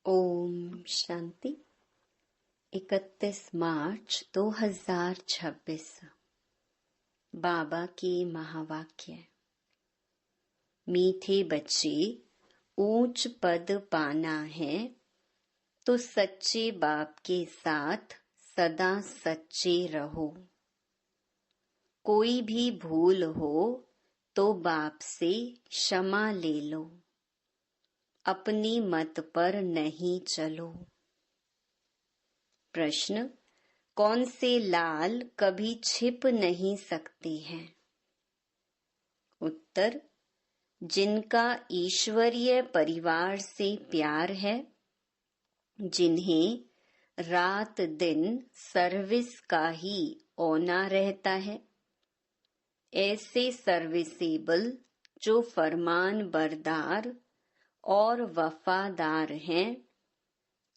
ओम शांति। 31 मार्च 2026। बाबा के महावाक्य। मीठे बच्चे, ऊंच पद पाना है तो सच्चे बाप के साथ सदा सच्चे रहो। कोई भी भूल हो तो बाप से क्षमा ले लो। अपनी मत पर नहीं चलो। प्रश्न: कौन से लाल कभी छिप नहीं सकते हैं? उत्तर: जिनका ईश्वरीय परिवार से प्यार है, जिन्हें रात दिन सर्विस का ही औना रहता है। ऐसे सर्विसेबल जो फरमान बरदार और वफादार हैं,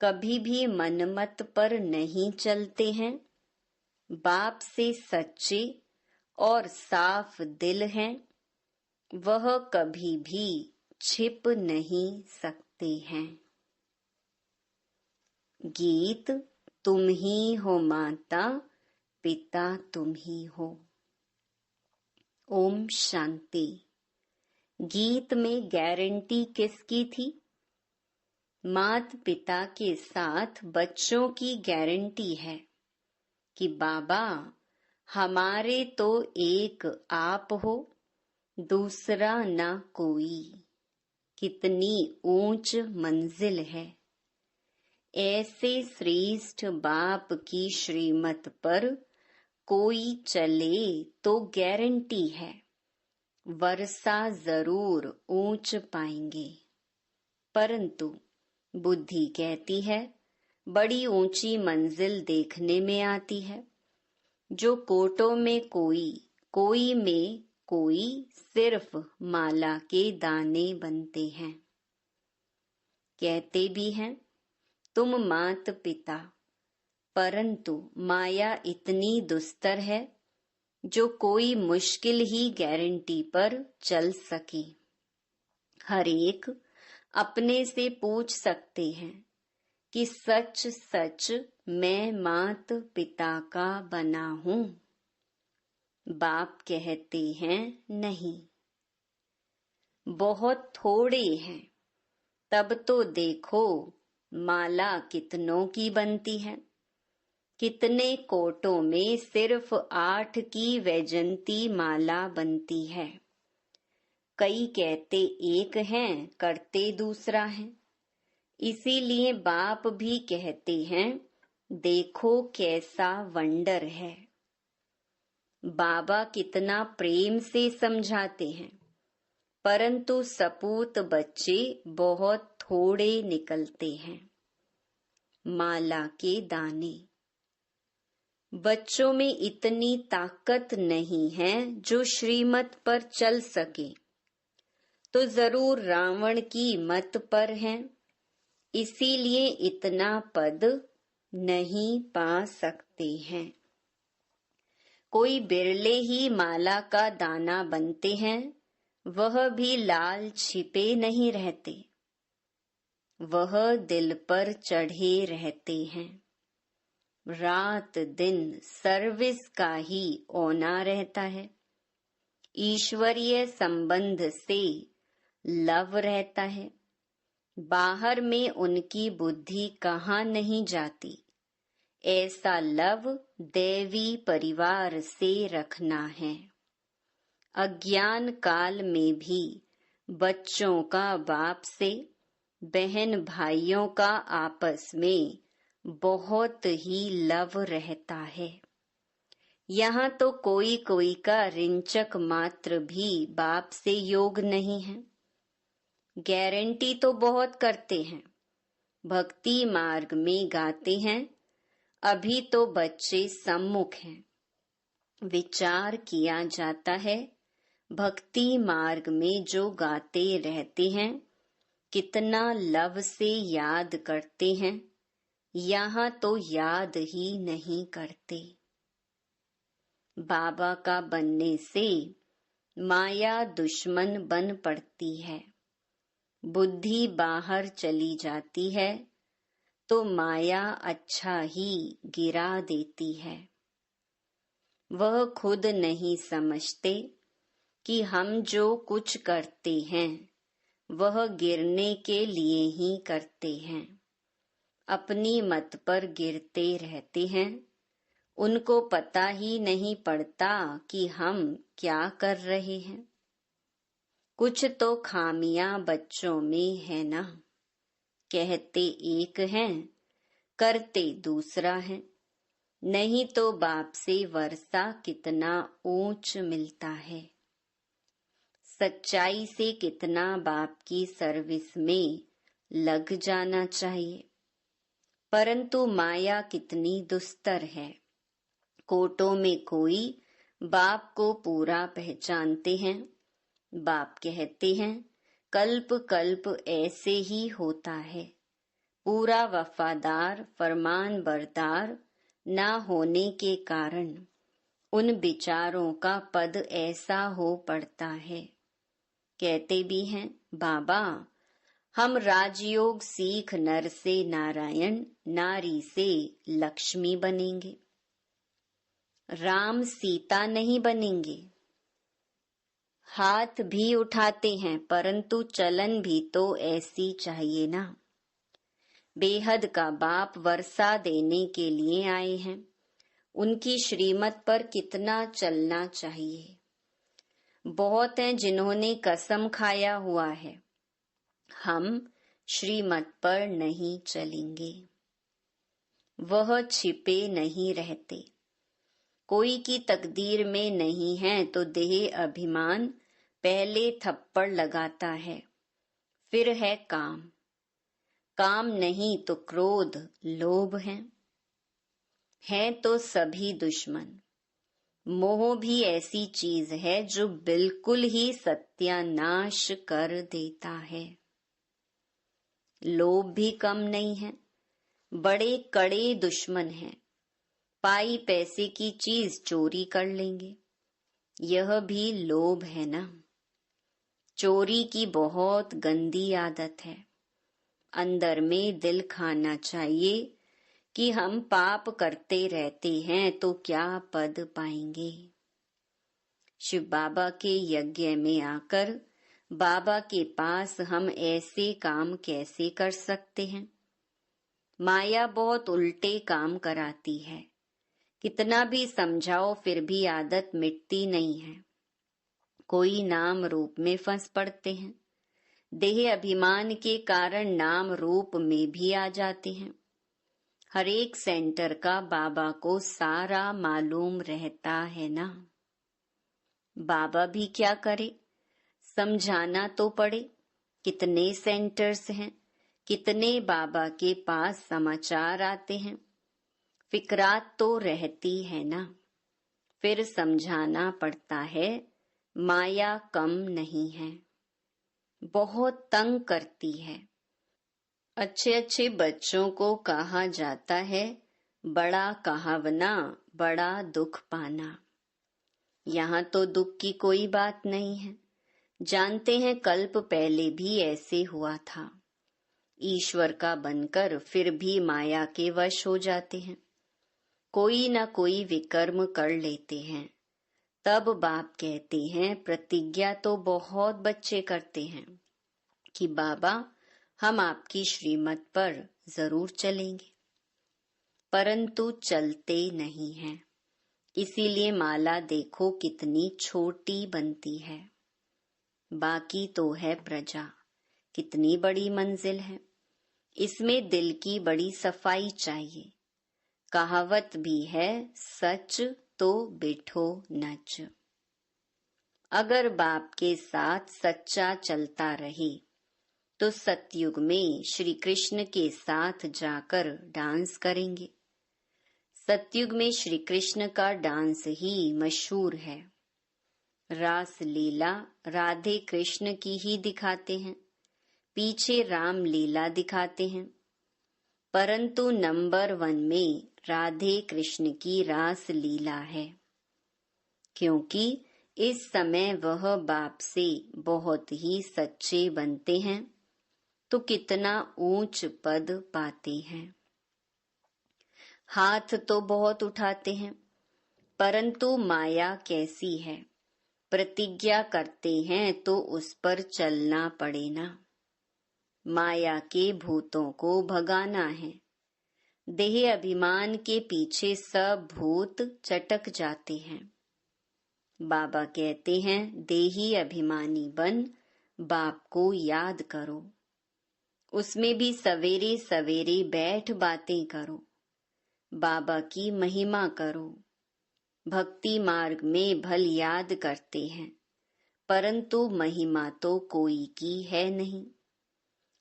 कभी भी मनमत पर नहीं चलते हैं, बाप से सच्चे और साफ दिल हैं, वह कभी भी छिप नहीं सकते हैं। गीत: तुम ही हो माता, पिता तुम ही हो। ओम शांति। गीत में गारंटी किसकी थी? माता पिता के साथ बच्चों की गारंटी है कि बाबा, हमारे तो एक आप हो, दूसरा ना कोई। कितनी ऊंच मंजिल है। ऐसे श्रेष्ठ बाप की श्रीमत पर कोई चले तो गारंटी है, वर्षा जरूर ऊंच पाएंगे। परंतु बुद्धि कहती है, बड़ी ऊंची मंजिल देखने में आती है। जो कोटों में कोई, कोई में कोई, सिर्फ माला के दाने बनते हैं। कहते भी हैं, तुम मात पिता, परंतु माया इतनी दुस्तर है जो कोई मुश्किल ही गारंटी पर चल सके। हर एक अपने से पूछ सकते हैं कि सच सच मैं मात पिता का बना हूँ? बाप कहते हैं नहीं। बहुत थोड़े हैं, तब तो देखो माला कितनों की बनती है। कितने कोटों में सिर्फ 8 की वैजंती माला बनती है। कई कहते एक हैं, करते दूसरा है। इसीलिए बाप भी कहते हैं, देखो कैसा वंडर है। बाबा कितना प्रेम से समझाते हैं, परंतु सपूत बच्चे बहुत थोड़े निकलते हैं। माला के दाने। बच्चों में इतनी ताकत नहीं है जो श्रीमत पर चल सके, तो जरूर रावण की मत पर हैं। इसीलिए इतना पद नहीं पा सकते हैं। कोई बिरले ही माला का दाना बनते हैं, वह भी लाल छिपे नहीं रहते। वह दिल पर चढ़े रहते हैं। रात दिन सर्विस का ही औना रहता है। ईश्वरीय संबंध से लव रहता है। बाहर में उनकी बुद्धि कहाँ नहीं जाती। ऐसा लव दैवी परिवार से रखना है। अज्ञान काल में भी बच्चों का बाप से, बहन भाइयों का आपस में बहुत ही लव रहता है। यहाँ तो कोई कोई का रिंचक मात्र भी बाप से योग नहीं है। गारंटी तो बहुत करते हैं, भक्ति मार्ग में गाते हैं। अभी तो बच्चे सम्मुख हैं। विचार किया जाता है, भक्ति मार्ग में जो गाते रहते हैं, कितना लव से याद करते हैं। यहाँ तो याद ही नहीं करते। बाबा का बनने से माया दुश्मन बन पड़ती है। बुद्धि बाहर चली जाती है, तो माया अच्छा ही गिरा देती है। वह खुद नहीं समझते कि हम जो कुछ करते हैं वह गिरने के लिए ही करते हैं। अपनी मत पर गिरते रहते हैं। उनको पता ही नहीं पड़ता कि हम क्या कर रहे हैं। कुछ तो खामियां बच्चों में है ना। कहते एक हैं, करते दूसरा है। नहीं तो बाप से वर्षा कितना ऊंच मिलता है। सच्चाई से कितना बाप की सर्विस में लग जाना चाहिए। परंतु माया कितनी दुस्तर है। कोटों में कोई बाप को पूरा पहचानते हैं। बाप कहते हैं कल्प कल्प ऐसे ही होता है। पूरा वफादार फरमान बरदार ना होने के कारण उन विचारों का पद ऐसा हो पड़ता है। कहते भी हैं बाबा हम राजयोग सीख नर से नारायण, नारी से लक्ष्मी बनेंगे। राम सीता नहीं बनेंगे। हाथ भी उठाते हैं परंतु चलन भी तो ऐसी चाहिए ना। बेहद का बाप वर्षा देने के लिए आए हैं। उनकी श्रीमत पर कितना चलना चाहिए। बहुत हैं जिन्होंने कसम खाया हुआ है हम श्रीमत पर नहीं चलेंगे। वह छिपे नहीं रहते। कोई की तकदीर में नहीं है तो देह अभिमान पहले थप्पड़ लगाता है। फिर है काम। काम नहीं तो क्रोध लोभ है तो सभी दुश्मन। मोह भी ऐसी चीज है जो बिल्कुल ही सत्यानाश कर देता है। लोभ भी कम नहीं है। बड़े कड़े दुश्मन हैं। पाई पैसे की चीज चोरी कर लेंगे। यह भी लोभ है ना। चोरी की बहुत गंदी आदत है। अंदर में दिल खाना चाहिए कि हम पाप करते रहते हैं तो क्या पद पाएंगे। शिव बाबा के यज्ञ में आकर बाबा के पास हम ऐसे काम कैसे कर सकते हैं। माया बहुत उल्टे काम कराती है। कितना भी समझाओ फिर भी आदत मिटती नहीं है। कोई नाम रूप में फंस पड़ते हैं। देह अभिमान के कारण नाम रूप में भी आ जाते हैं। हर एक सेंटर का बाबा को सारा मालूम रहता है ना। बाबा भी क्या करे, समझाना तो पड़े। कितने सेंटर्स हैं, कितने बाबा के पास समाचार आते हैं। फिक्रात तो रहती है ना। फिर समझाना पड़ता है। माया कम नहीं है, बहुत तंग करती है। अच्छे अच्छे बच्चों को कहा जाता है बड़ा कहावना बड़ा दुख पाना। यहाँ तो दुख की कोई बात नहीं है। जानते हैं कल्प पहले भी ऐसे हुआ था। ईश्वर का बनकर फिर भी माया के वश हो जाते हैं। कोई न कोई विकर्म कर लेते हैं। तब बाप कहते हैं प्रतिज्ञा तो बहुत बच्चे करते हैं कि बाबा हम आपकी श्रीमत पर जरूर चलेंगे, परंतु चलते नहीं हैं। इसीलिए माला देखो कितनी छोटी बनती है। बाकी तो है प्रजा, कितनी बड़ी मंजिल है। इसमें दिल की बड़ी सफाई चाहिए। कहावत भी है सच तो बैठो नच। अगर बाप के साथ सच्चा चलता रहे तो सतयुग में श्री कृष्ण के साथ जाकर डांस करेंगे। सतयुग में श्री कृष्ण का डांस ही मशहूर है। रास लीला राधे कृष्ण की ही दिखाते हैं, पीछे राम लीला दिखाते हैं, परंतु नंबर 1 में राधे कृष्ण की रास लीला है। क्योंकि इस समय वह बाप से बहुत ही सच्चे बनते हैं तो कितना ऊंच पद पाते हैं। हाथ तो बहुत उठाते हैं, परंतु माया कैसी है, प्रतिज्ञा करते हैं तो उस पर चलना पड़े ना। माया के भूतों को भगाना है। देह अभिमान के पीछे सब भूत चटक जाते हैं। बाबा कहते हैं, देही अभिमानी बन बाप को याद करो। उसमें भी सवेरे सवेरे बैठ बातें करो, बाबा की महिमा करो। भक्ति मार्ग में भल याद करते हैं, परंतु महिमा तो कोई की है नहीं।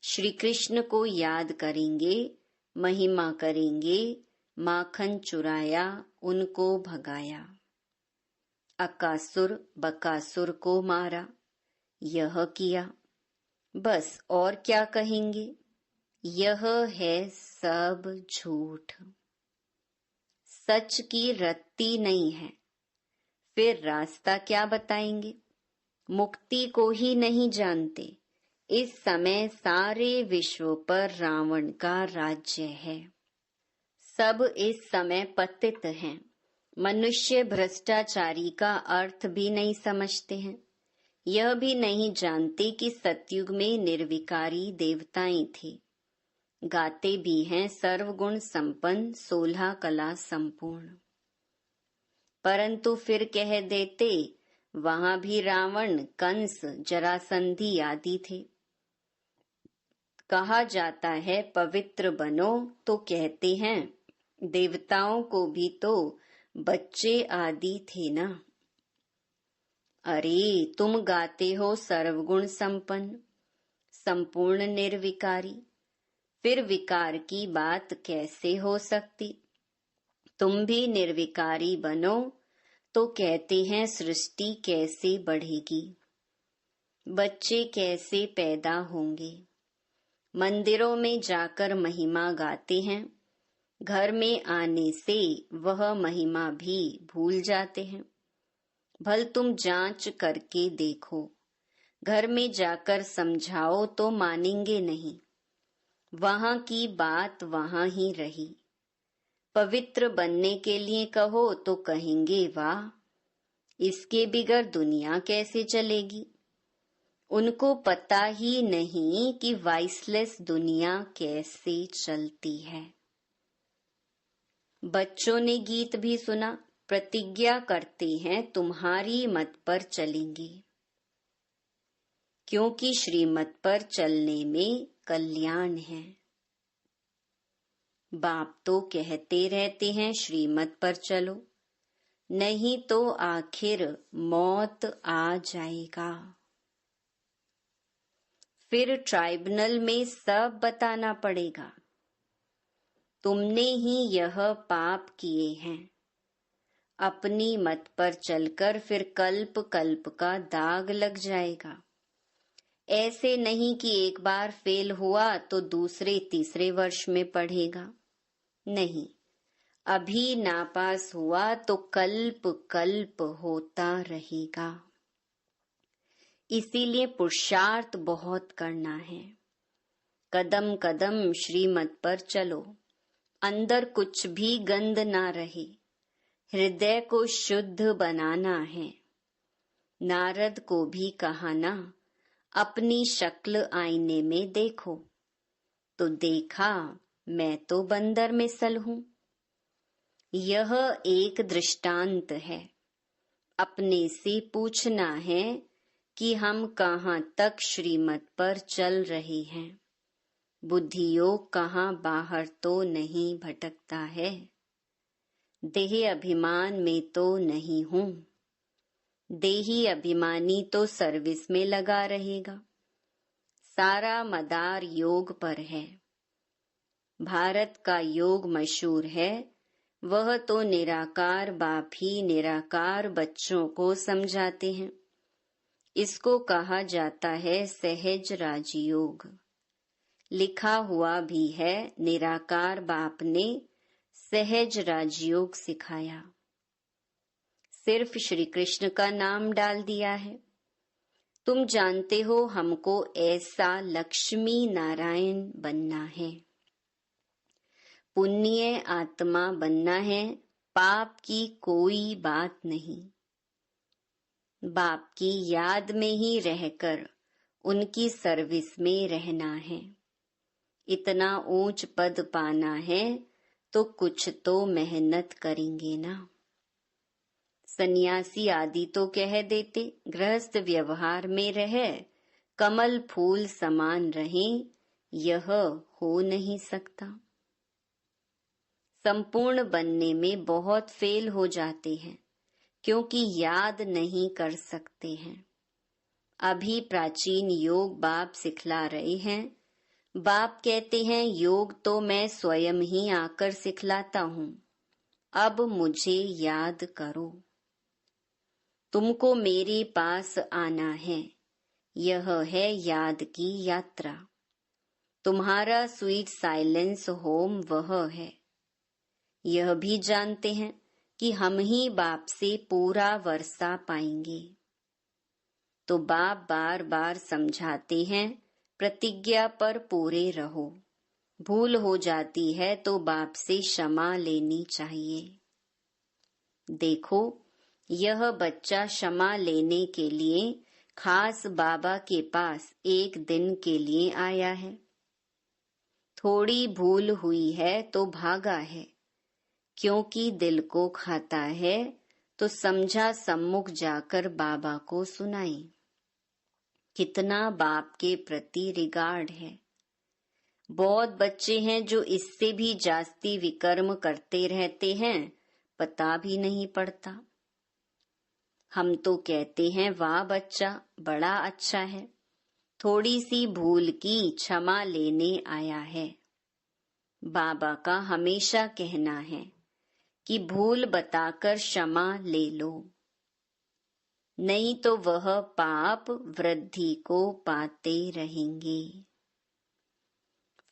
श्री कृष्ण को याद करेंगे, महिमा करेंगे, माखन चुराया उनको भगाया। अकासुर बकासुर को मारा, यह किया, बस और क्या कहेंगे। यह है सब झूठ, सच की रत्ती नहीं है। फिर रास्ता क्या बताएंगे। मुक्ति को ही नहीं जानते। इस समय सारे विश्व पर रावण का राज्य है। सब इस समय पतित हैं। मनुष्य भ्रष्टाचारी का अर्थ भी नहीं समझते हैं। यह भी नहीं जानते कि सतयुग में निर्विकारी देवताएं थे। गाते भी हैं सर्वगुण संपन्न 16 कला संपूर्ण, परंतु फिर कह देते वहां भी रावण, कंस, जरासंधी आदि थे। कहा जाता है पवित्र बनो, तो कहते हैं देवताओं को भी तो बच्चे आदि थे ना। अरे तुम गाते हो सर्वगुण संपन्न, संपूर्ण निर्विकारी, फिर विकार की बात कैसे हो सकती। तुम भी निर्विकारी बनो तो कहते हैं सृष्टि कैसे बढ़ेगी, बच्चे कैसे पैदा होंगे। मंदिरों में जाकर महिमा गाते हैं, घर में आने से वह महिमा भी भूल जाते हैं। भल तुम जांच करके देखो, घर में जाकर समझाओ तो मानेंगे नहीं। वहां की बात वहां ही रही। पवित्र बनने के लिए कहो तो कहेंगे वाह, इसके बिगर दुनिया कैसे चलेगी। उनको पता ही नहीं कि वाइसलेस दुनिया कैसे चलती है। बच्चों ने गीत भी सुना, प्रतिज्ञा करते हैं तुम्हारी मत पर चलेंगे, क्योंकि श्रीमत पर चलने में कल्याण है। बाप तो कहते रहते हैं श्रीमत पर चलो, नहीं तो आखिर मौत आ जाएगा। फिर ट्राइब्यूनल में सब बताना पड़ेगा, तुमने ही यह पाप किए हैं। अपनी मत पर चलकर फिर कल्प कल्प का दाग लग जाएगा। ऐसे नहीं कि एक बार फेल हुआ तो दूसरे तीसरे वर्ष में पढ़ेगा। नहीं, अभी नापास हुआ तो कल्प कल्प होता रहेगा। इसीलिए पुरुषार्थ बहुत करना है। कदम कदम श्रीमत पर चलो, अंदर कुछ भी गंद ना रहे। हृदय को शुद्ध बनाना है। नारद को भी कहा ना, अपनी शक्ल आईने में देखो, तो देखा मैं तो बंदर मिसल हूं। यह एक दृष्टांत है। अपने से पूछना है कि हम कहाँ तक श्रीमत पर चल रहे हैं। बुद्धि योग कहाँ बाहर तो नहीं भटकता है। देह अभिमान में तो नहीं हूं। देही अभिमानी तो सर्विस में लगा रहेगा। सारा मदार योग पर है। भारत का योग मशहूर है। वह तो निराकार बाप ही निराकार बच्चों को समझाते हैं। इसको कहा जाता है सहज राजयोग। लिखा हुआ भी है, निराकार बाप ने सहज राजयोग सिखाया। सिर्फ श्री कृष्ण का नाम डाल दिया है। तुम जानते हो हमको ऐसा लक्ष्मी नारायण बनना है। पुण्य आत्मा बनना है, पाप की कोई बात नहीं। बाप की याद में ही रहकर उनकी सर्विस में रहना है। इतना ऊंच पद पाना है तो कुछ तो मेहनत करेंगे ना। सन्यासी आदि तो कह देते गृहस्थ व्यवहार में रहे, कमल फूल समान रहें, यह हो नहीं सकता। संपूर्ण बनने में बहुत फेल हो जाते हैं, क्योंकि याद नहीं कर सकते हैं। अभी प्राचीन योग बाप सिखला रहे हैं। बाप कहते हैं योग तो मैं स्वयं ही आकर सिखलाता हूँ, अब मुझे याद करो। तुमको मेरे पास आना है, यह है याद की यात्रा। तुम्हारा स्वीट साइलेंस होम वह है। यह भी जानते हैं कि हम ही बाप से पूरा वर्षा पाएंगे। तो बाप बार बार समझाते हैं प्रतिज्ञा पर पूरे रहो। भूल हो जाती है तो बाप से क्षमा लेनी चाहिए। देखो, यह बच्चा क्षमा लेने के लिए खास बाबा के पास एक दिन के लिए आया है। थोड़ी भूल हुई है तो भागा है, क्योंकि दिल को खाता है तो समझा सम्मुख जाकर बाबा को सुनाई। कितना बाप के प्रति रिगार्ड है। बहुत बच्चे हैं जो इससे भी जास्ती विकर्म करते रहते हैं, पता भी नहीं पड़ता। हम तो कहते हैं वाह बच्चा बड़ा अच्छा है, थोड़ी सी भूल की क्षमा लेने आया है। बाबा का हमेशा कहना है कि भूल बताकर क्षमा ले लो, नहीं तो वह पाप वृद्धि को पाते रहेंगे,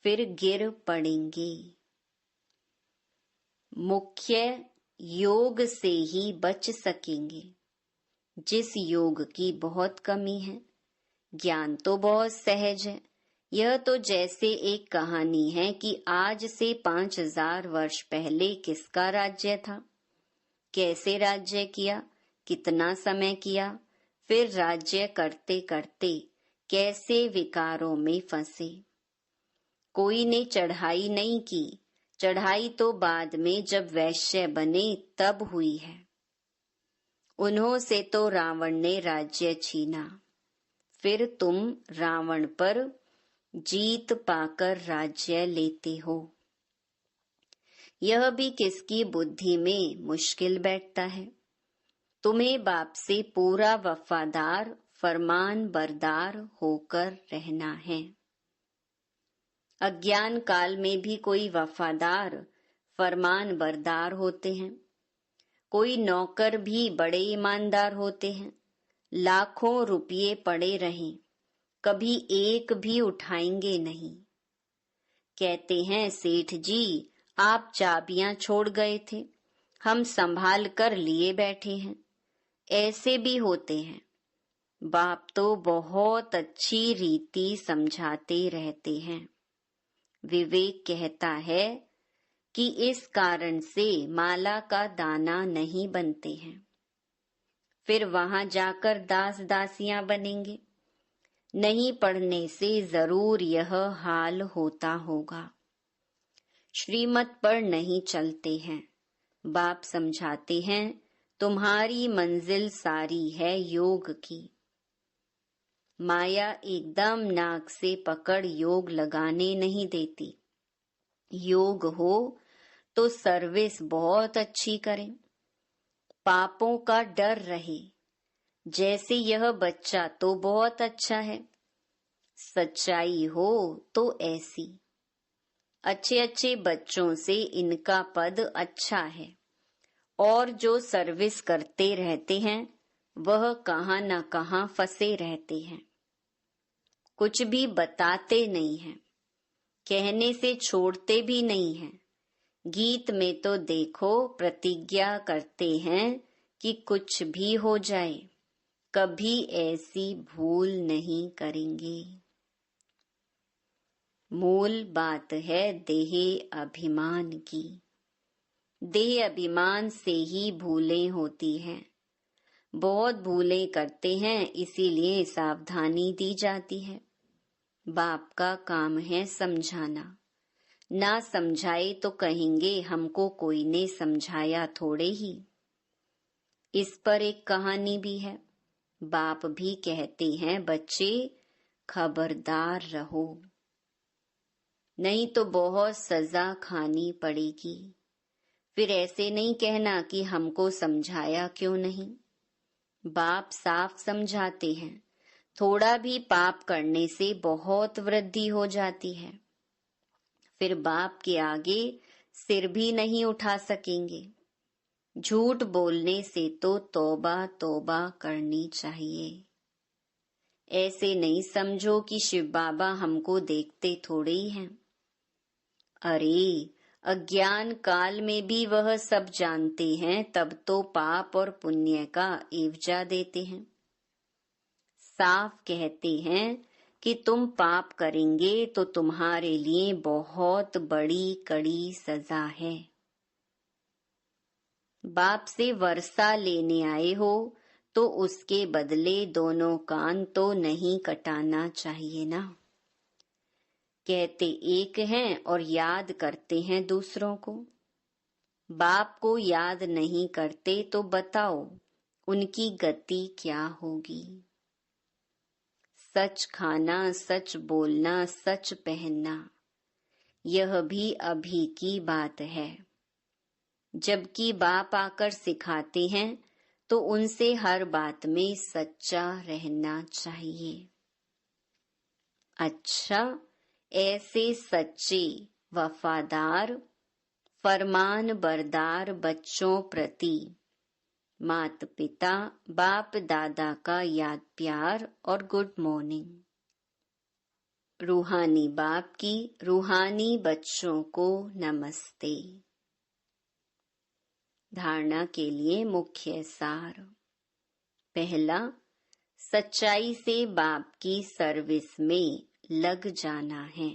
फिर गिर पड़ेंगे। मुख्य योग से ही बच सकेंगे, जिस योग की बहुत कमी है। ज्ञान तो बहुत सहज है। यह तो जैसे एक कहानी है कि आज से 5000 वर्ष पहले किसका राज्य था, कैसे राज्य किया, कितना समय किया, फिर राज्य करते करते कैसे विकारों में फंसे। कोई ने चढ़ाई नहीं की, चढ़ाई तो बाद में जब वैश्य बने तब हुई है। उन्हों से तो रावण ने राज्य छीना, फिर तुम रावण पर जीत पाकर राज्य लेते हो। यह भी किसकी बुद्धि में मुश्किल बैठता है। तुम्हें बाप से पूरा वफादार फरमान बरदार होकर रहना है। अज्ञान काल में भी कोई वफादार फरमान बरदार होते हैं, कोई नौकर भी बड़े ईमानदार होते हैं। लाखों रुपये पड़े रहें, कभी एक भी उठाएंगे नहीं। कहते हैं सेठ जी आप चाबियां छोड़ गए थे, हम संभाल कर लिए बैठे हैं। ऐसे भी होते हैं। बाप तो बहुत अच्छी रीति समझाते रहते हैं। विवेक कहता है कि इस कारण से माला का दाना नहीं बनते हैं, फिर वहां जाकर दास दासियां बनेंगे। नहीं पढ़ने से जरूर यह हाल होता होगा। श्रीमत पर नहीं चलते हैं। बाप समझाते हैं तुम्हारी मंजिल सारी है योग की। माया एकदम नाक से पकड़ योग लगाने नहीं देती। योग हो तो सर्विस बहुत अच्छी करें, पापों का डर रहे। जैसे यह बच्चा तो बहुत अच्छा है, सच्चाई हो तो ऐसी। अच्छे अच्छे बच्चों से इनका पद अच्छा है, और जो सर्विस करते रहते हैं वह कहाँ न कहाँ फंसे रहते हैं। कुछ भी बताते नहीं हैं, कहने से छोड़ते भी नहीं हैं। गीत में तो देखो प्रतिज्ञा करते हैं कि कुछ भी हो जाए कभी ऐसी भूल नहीं करेंगे। मूल बात है देह अभिमान की। देह अभिमान से ही भूलें होती हैं। बहुत भूलें करते हैं, इसीलिए सावधानी दी जाती है। बाप का काम है समझाना। ना समझाए तो कहेंगे हमको कोई ने समझाया थोड़े ही। इस पर एक कहानी भी है। बाप भी कहते हैं बच्चे खबरदार रहो, नहीं तो बहुत सजा खानी पड़ेगी। फिर ऐसे नहीं कहना कि हमको समझाया क्यों नहीं। बाप साफ समझाते हैं, थोड़ा भी पाप करने से बहुत वृद्धि हो जाती है। फिर बाप के आगे सिर भी नहीं उठा सकेंगे। झूठ बोलने से तो तौबा तौबा करनी चाहिए। ऐसे नहीं समझो कि शिव बाबा हमको देखते थोड़े ही हैं। अरे अज्ञान काल में भी वह सब जानते हैं, तब तो पाप और पुण्य का एवजा देते हैं। साफ कहते हैं कि तुम पाप करेंगे तो तुम्हारे लिए बहुत बड़ी कड़ी सजा है। बाप से वर्षा लेने आए हो तो उसके बदले दोनों कान तो नहीं कटाना चाहिए ना। कहते एक हैं और याद करते हैं दूसरों को। बाप को याद नहीं करते तो बताओ उनकी गति क्या होगी। सच खाना, सच बोलना, सच पहनना, यह भी अभी की बात है। जबकि बाप आकर सिखाते हैं तो उनसे हर बात में सच्चा रहना चाहिए। अच्छा, ऐसे सच्चे वफादार फरमान बरदार बच्चों प्रति माता पिता बाप दादा का याद प्यार और गुड मॉर्निंग। रूहानी बाप की रूहानी बच्चों को नमस्ते। धारणा के लिए मुख्य सार। पहला, सच्चाई से बाप की सर्विस में लग जाना है।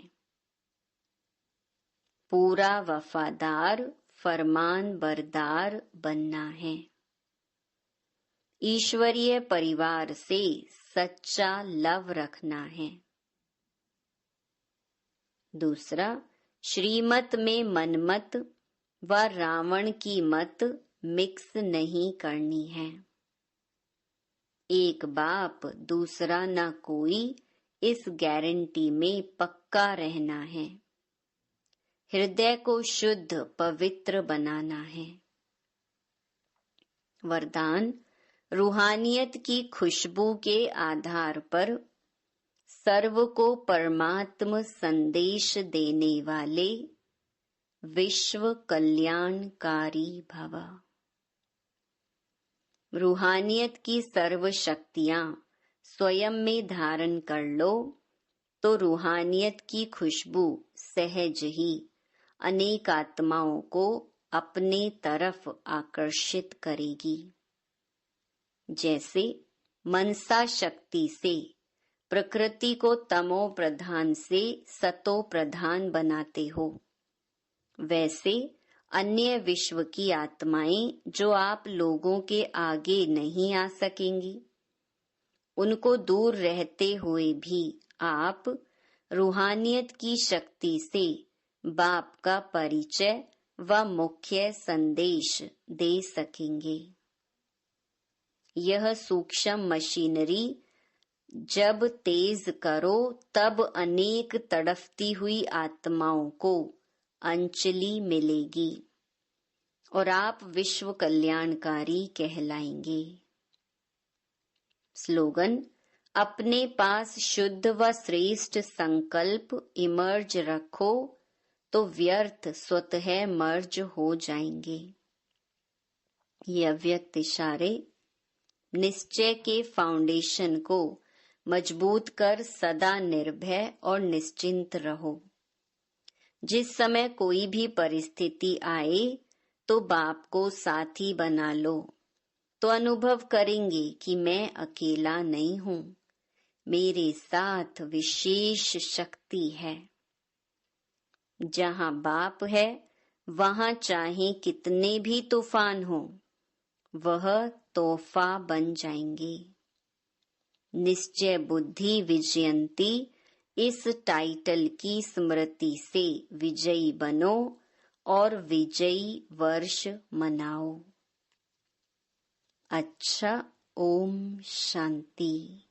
पूरा वफादार फरमान बरदार बनना है। ईश्वरीय परिवार से सच्चा लव रखना है। दूसरा, श्रीमत में मनमत व रावण की मत मिक्स नहीं करनी है। एक बाप दूसरा न कोई, इस गारंटी में पक्का रहना है। हृदय को शुद्ध पवित्र बनाना है। वरदान, रूहानियत की खुशबू के आधार पर सर्व को परमात्म संदेश देने वाले विश्व कल्याणकारी भव। रूहानियत की सर्व शक्तियां स्वयं में धारण कर लो तो रूहानियत की खुशबू सहज ही अनेक आत्माओं को अपने तरफ आकर्षित करेगी। जैसे मनसा शक्ति से प्रकृति को तमो प्रधान से सतो प्रधान बनाते हो, वैसे अन्य विश्व की आत्माएं जो आप लोगों के आगे नहीं आ सकेंगी, उनको दूर रहते हुए भी आप रूहानियत की शक्ति से बाप का परिचय व मुख्य संदेश दे सकेंगे। यह सूक्ष्म मशीनरी जब तेज करो तब अनेक तड़फती हुई आत्माओं को अंजलि मिलेगी और आप विश्व कल्याणकारी कहलाएंगे। स्लोगन, अपने पास शुद्ध व श्रेष्ठ संकल्प इमर्ज रखो तो व्यर्थ स्वतः मर्ज हो जाएंगे। ये अव्यक्त इशारे निश्चय के फाउंडेशन को मजबूत कर सदा निर्भय और निश्चिंत रहो। जिस समय कोई भी परिस्थिति आए तो बाप को साथी बना लो तो अनुभव करेंगे कि मैं अकेला नहीं हूँ, मेरे साथ विशेष शक्ति है। जहाँ बाप है वहाँ चाहे कितने भी तूफान हो, वह तोहफा बन जाएंगे। निश्चय बुद्धि विजयंती इस टाइटल की स्मृति से विजयी बनो और विजयी वर्ष मनाओ। अच्छा, ओम शांति।